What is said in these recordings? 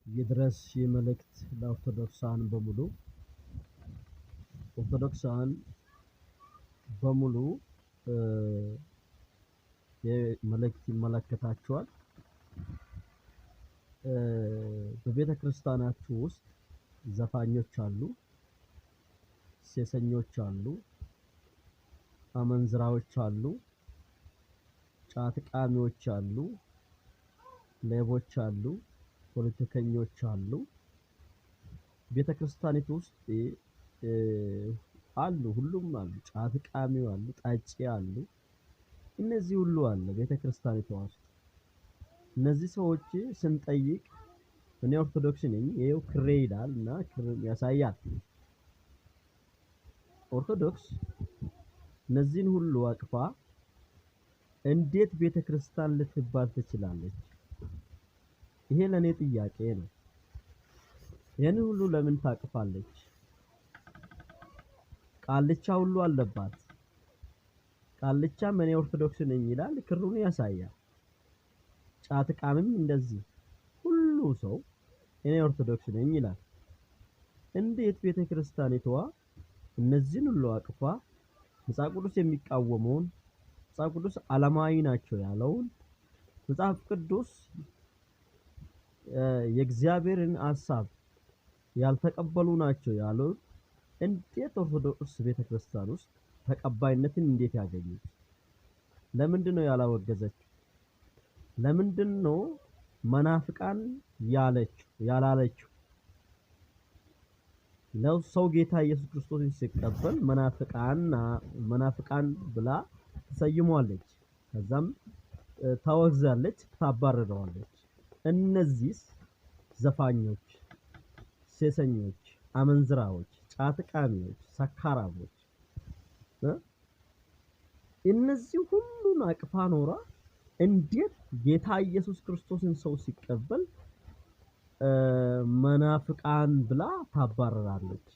ይድረስ መልእክት ለኦርቶዶክሳን በሙሉ ኦርቶዶክሳን በሙሉ የመልእክት ይመለከታቸዋል። በቤተ ክርስቲያናችሁ ውስጥ ዘፋኞች አሉ፣ ሴሰኞች አሉ፣ አመንዝራዎች አሉ፣ ጫት ቃሚዎች አሉ፣ ሌቦች አሉ፣ ፖለቲከኞች አሉ። ቤተ ክርስቲያኒቱ ውስጥ አሉ፣ ሁሉም አሉ። ጫት ቃሚው አሉ፣ ጠጪ አሉ። እነዚህ ሁሉ አለ ቤተ ክርስቲያኒቱ ውስጥ። እነዚህ ሰዎች ስንጠይቅ እኔ ኦርቶዶክስ ነኝ ይሄው ክሬ ይላልና ክር ያሳያል። ኦርቶዶክስ እነዚህን ሁሉ አቅፋ እንዴት ቤተ ክርስቲያን ልትባል ትችላለች? ይሄ ለኔ ጥያቄ ነው። ይሄን ሁሉ ለምን ታቅፋለች? ቃልቻ ሁሉ አለባት። ቃልቻም እኔ ኦርቶዶክስ ነኝ ይላል፣ ክሩን ያሳያል። ጫት ቃምም እንደዚህ ሁሉ ሰው እኔ ኦርቶዶክስ ነኝ ይላል። እንዴት ቤተ ክርስቲያኒቷ እነዚህን ሁሉ አቅፋ መጽሐፍ ቅዱስ የሚቃወመውን መጽሐፍ ቅዱስ ዓለማዊ ናቸው ያለውን መጽሐፍ ቅዱስ የእግዚአብሔርን ሐሳብ ያልተቀበሉ ናቸው ያለው እንዴት ኦርቶዶክስ ቤተክርስቲያን ውስጥ ተቀባይነትን እንዴት ያገኙት? ለምንድነው ያላወገዘችው? ለምንድነው መናፍቃን ያላለችው? ሰው ጌታ ኢየሱስ ክርስቶስን ሲቀበል መናፍቃን ብላ ተሰይሟለች። ከዛም ታወግዛለች፣ ታባረረዋለች። እነዚህ ዘፋኞች፣ ሴሰኞች፣ አመንዝራዎች፣ ጫት ቃሚዎች፣ ሰካራሞች እነዚህ ሁሉን አቅፋ ኖራ እንዴት ጌታ ኢየሱስ ክርስቶስን ሰው ሲቀበል መናፍቃን ብላ ታባረራለች?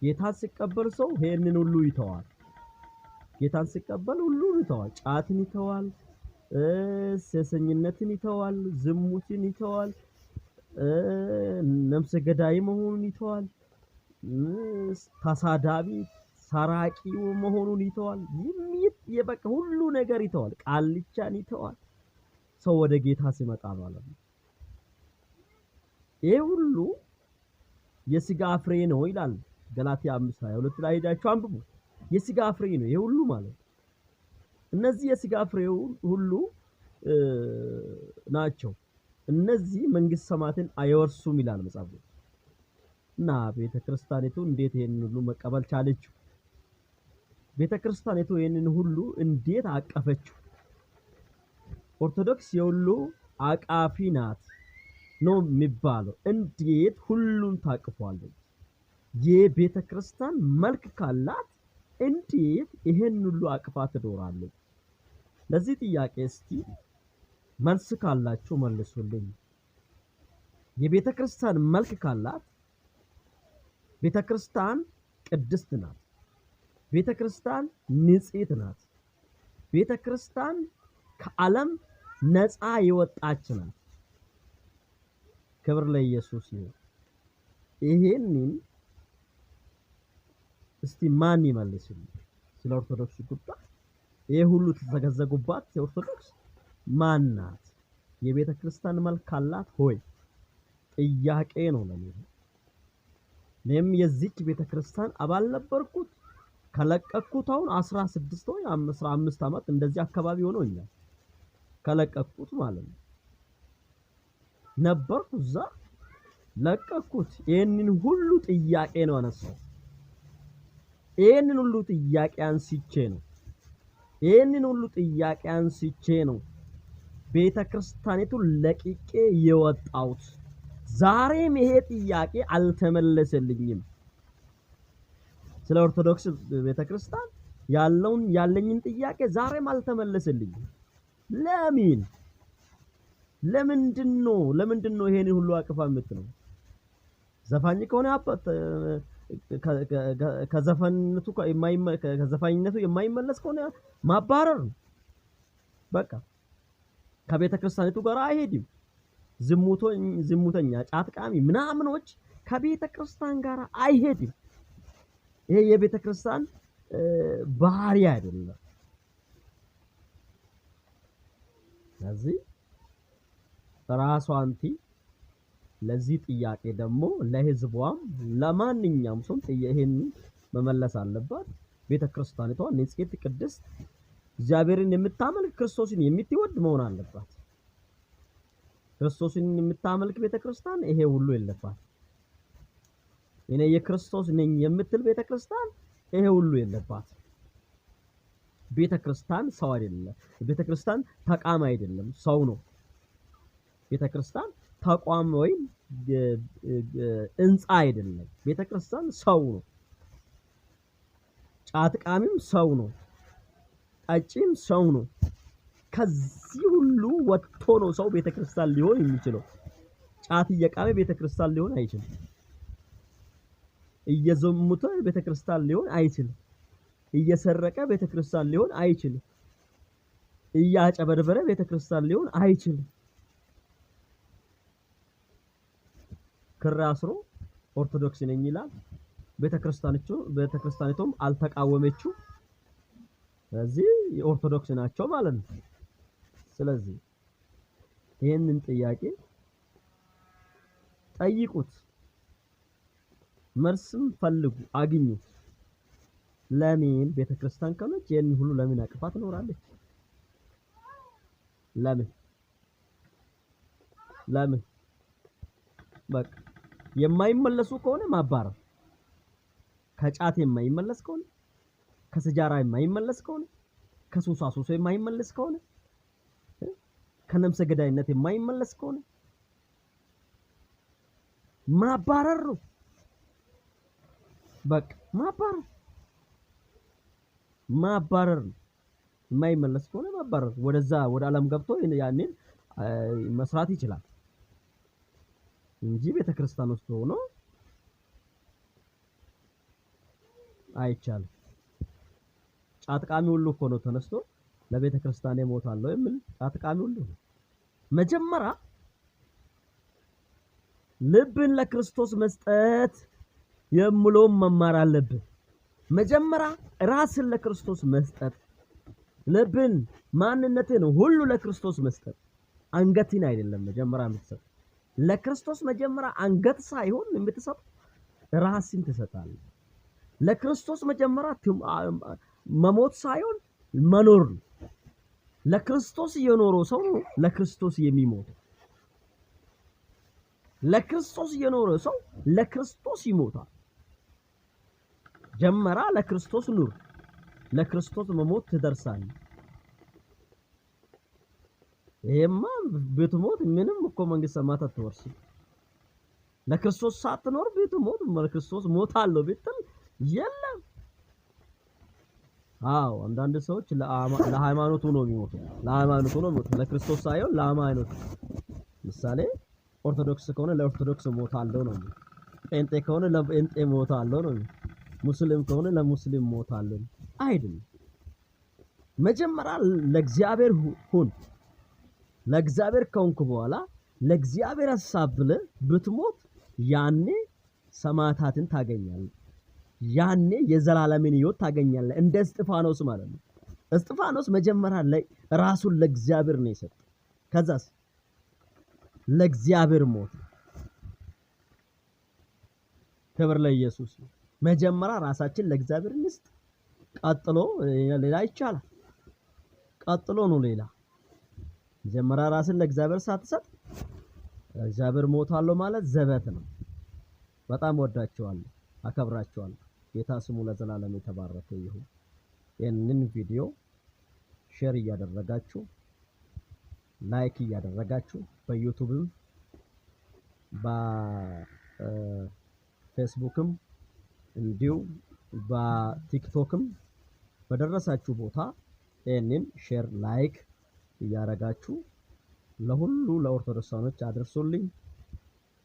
ጌታን ሲቀበል ሰው ይሄንን ሁሉ ይተዋል። ጌታን ሲቀበል ሁሉን ይተዋል። ጫትን ይተዋል፣ ሴሰኝነትን ይተዋል፣ ዝሙትን ይተዋል፣ ነፍሰ ገዳይ መሆኑን ይተዋል፣ ተሳዳቢ ሰራቂ መሆኑን ይተዋል። የበቃ ሁሉ ነገር ይተዋል። ቃልቻን ይተዋል። ሰው ወደ ጌታ ሲመጣ ማለት ነው። ይሄ ሁሉ የሥጋ ፍሬ ነው ይላል ገላትያ 5:22 ላይ ሄዳችሁ አንብቡ። የሥጋ ፍሬ ነው ይሄ ሁሉ ማለት። እነዚህ የሥጋ ፍሬው ሁሉ ናቸው። እነዚህ መንግስት ሰማያትን አይወርሱም ይላል መጽሐፉ። እና ቤተክርስቲያኒቱ እንዴት ይሄንን ሁሉ መቀበል ቻለችው? ቤተክርስቲያኒቱ ይሄንን ሁሉ እንዴት አቀፈችው? ኦርቶዶክስ የሁሉ አቃፊ ናት ነው የሚባለው። እንዴት ሁሉን ታቅፏለች? የቤተክርስቲያን መልክ ካላት እንዴት ይሄን ሁሉ አቅፋ ትኖራለች? ለዚህ ጥያቄ እስቲ መልስ ካላችሁ መልሱልኝ። የቤተክርስቲያን መልክ ካላት ቤተክርስቲያን ቅድስት ናት። ቤተክርስቲያን ንጽሕት ናት። ቤተክርስቲያን ከዓለም ነፃ የወጣች ናት። ክብር ለኢየሱስ ይሁን። ይሄንን እስቲ ማን ይመልስልኝ? ስለ ኦርቶዶክስ ጉዳይ ይሄ ሁሉ ተዘገዘጉባት ኦርቶዶክስ ማን ናት? የቤተ ክርስቲያን መልክ ካላት ሆይ ጥያቄ ነው ለኔ። እኔም የዚች ቤተ ክርስቲያን አባል ነበርኩት። ከለቀቅኩት አሁን 16 ወይ 15 ዓመት እንደዚህ አካባቢ ሆኖኛል። ከለቀቅኩት ማለት ነው። ነበርኩ እዛ ለቀቅኩት። ይሄንን ሁሉ ጥያቄ ነው አነሳው። ይሄንን ሁሉ ጥያቄ አንስቼ ነው ቤተክርስቲያኒቱን ለቅቄ የወጣሁት። ዛሬም ይሄ ጥያቄ አልተመለሰልኝም። ስለ ኦርቶዶክስ ቤተክርስቲያን ያለኝን ጥያቄ ዛሬም አልተመለሰልኝም። ለምንድነው ይሄን ሁሉ አቅፋ የምትለው? ዘፋኝ ከሆነ ከዘፋኝነቱ የማይመለስ ከሆነ ማባረር ነው። በቃ ከቤተ ክርስቲያኒቱ ጋር አይሄድም። ዝሙተኛ ጫት ቃሚ ምናምኖች ከቤተ ክርስቲያን ጋር አይሄድም። ይሄ የቤተ ክርስቲያን ባህሪ አይደለም። ስለዚህ ራሷንቲ ለዚህ ጥያቄ ደግሞ ለህዝቧም ለማንኛውም ሰው ይሄን መመለስ አለባት። ቤተ ክርስቲያኒቷ ንጽሕት ቅድስት እግዚአብሔርን የምታመልክ ክርስቶስን የምትወድ መሆን አለባት። ክርስቶስን የምታመልክ ቤተ ክርስቲያን ይሄ ሁሉ የለባት። እኔ የክርስቶስ ነኝ የምትል ቤተ ክርስቲያን ይሄ ሁሉ የለባት። ቤተ ክርስቲያን ሰው አይደለም። ቤተ ክርስቲያን ተቋም አይደለም፣ ሰው ነው። ቤተ ክርስቲያን ተቋም ወይም ህንጻ አይደለም። ቤተ ክርስቲያን ሰው ነው። ጫት ቃሚም ሰው ነው። ጠጪም ሰው ነው። ከዚህ ሁሉ ወጥቶ ነው ሰው ቤተ ክርስቲያን ሊሆን የሚችለው። ጫት እየቃመ ቤተ ክርስቲያን ሊሆን አይችልም። እየዘሙተ ቤተ ክርስቲያን ሊሆን አይችልም። እየሰረቀ ቤተ ክርስቲያን ሊሆን አይችልም። እያጨበረበረ ቤተ ክርስቲያን ሊሆን አይችልም። ክር አስሮ ኦርቶዶክስ ነኝ ይላል። ቤተ ክርስቲያኒቱም አልተቃወመችው። ስለዚህ የኦርቶዶክስ ናቸው ማለት ነው። ስለዚህ ይሄንን ጥያቄ ጠይቁት፣ መልስም ፈልጉ፣ አግኙት። ለምን ቤተ ክርስቲያን ከሆነች ይሄን ሁሉ ለምን አቅፋ ትኖራለች? ለምን በቃ የማይመለሱ ከሆነ ማባረር፣ ከጫት የማይመለስ ከሆነ፣ ከስጃራ የማይመለስ ከሆነ፣ ከሱሳሱሶ የማይመለስ ከሆነ፣ ከነፍሰ ገዳይነት የማይመለስ ከሆነ ማባረር ነው። በቃ ማባረር ነው። የማይመለስ ከሆነ ማባረር፣ ወደዛ ወደ ዓለም ገብቶ ያንን መስራት ይችላል እንጂ ቤተክርስቲያን ውስጥ ሆኖ አይቻልም። ጫት ቃሚ ሁሉ እኮ ነው ተነስቶ ለቤተ ክርስቲያን እሞታለሁ የሚል ጫት ቃሚ ሁሉ። መጀመሪያ ልብን ለክርስቶስ መስጠት የምለው መማር አለብን። መጀመሪያ ራስን ለክርስቶስ መስጠት፣ ልብን ማንነትን ሁሉ ለክርስቶስ መስጠት፣ አንገትን አይደለም መጀመሪያ የምትሰጥ ለክርስቶስ። መጀመሪያ አንገት ሳይሆን የምትሰጥ ራስን ትሰጣለህ። ለክርስቶስ መጀመሪያ መሞት ሳይሆን መኖር ነው። ለክርስቶስ የኖረው ሰው ለክርስቶስ የሚሞተው። ለክርስቶስ የኖረ ሰው ለክርስቶስ ይሞታል። ጀመራ ለክርስቶስ ኑር፣ ለክርስቶስ መሞት ትደርሳለህ። ይሄማ ብትሞት ምንም እኮ መንግስተ ሰማያት አትወርስም። ለክርስቶስ ሳትኖር ብትሞት ለክርስቶስ ሞታለሁ ብትል የለም። አዎ አንዳንድ ሰዎች ለሃይማኖቱ ነው የሚሞቱት፣ ለክርስቶስ ሳይሆን ለሃይማኖቱ። ምሳሌ ኦርቶዶክስ ከሆነ ለኦርቶዶክስ ሞታለሁ ነው፣ ጴንጤ ከሆነ ለጴንጤ ሞታለሁ ነው፣ ሙስሊም ከሆነ ለሙስሊም ሞታለሁ አይደለም። መጀመሪያ ለእግዚአብሔር ሁን። ለእግዚአብሔር ከሆንክ በኋላ ለእግዚአብሔር ሐሳብ ብለህ ብትሞት ያኔ ሰማዕታትን ታገኛለህ። ያኔ የዘላለምን ሕይወት ታገኛለህ። እንደ እስጢፋኖስ ማለት ነው። እስጢፋኖስ መጀመሪያ ላይ ራሱን ለእግዚአብሔር ነው የሰጠው። ከዛስ ለእግዚአብሔር ሞት። ክብር ለኢየሱስ። መጀመሪያ ራሳችን ለእግዚአብሔር እንስጥ፣ ቀጥሎ ሌላ ይቻላል። ቀጥሎ ነው ሌላ። መጀመሪያ ራስን ለእግዚአብሔር ሳትሰጥ እግዚአብሔር ሞታለሁ ማለት ዘበት ነው። በጣም ወዳችኋለሁ፣ አከብራችኋለሁ። ጌታ ስሙ ለዘላለም የተባረከ ይሁን። ይህንን ቪዲዮ ሼር እያደረጋችሁ ላይክ እያደረጋችሁ በዩቲዩብም በፌስቡክም እንዲሁ በቲክቶክም በደረሳችሁ ቦታ ይህንን ሼር ላይክ እያደረጋችሁ ለሁሉ ለኦርቶዶክሳኖች አድርሱልኝ።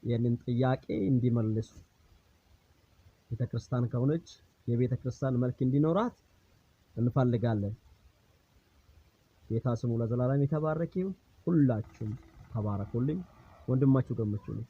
ይህንን ጥያቄ እንዲመልሱ ቤተክርስቲያን ከሆነች የቤተክርስቲያን መልክ እንዲኖራት እንፈልጋለን። ጌታ ስሙ ለዘላለም የተባረከ ይሁን። ሁላችሁም ተባረኩልኝ። ወንድማችሁ ገመቹ ነው።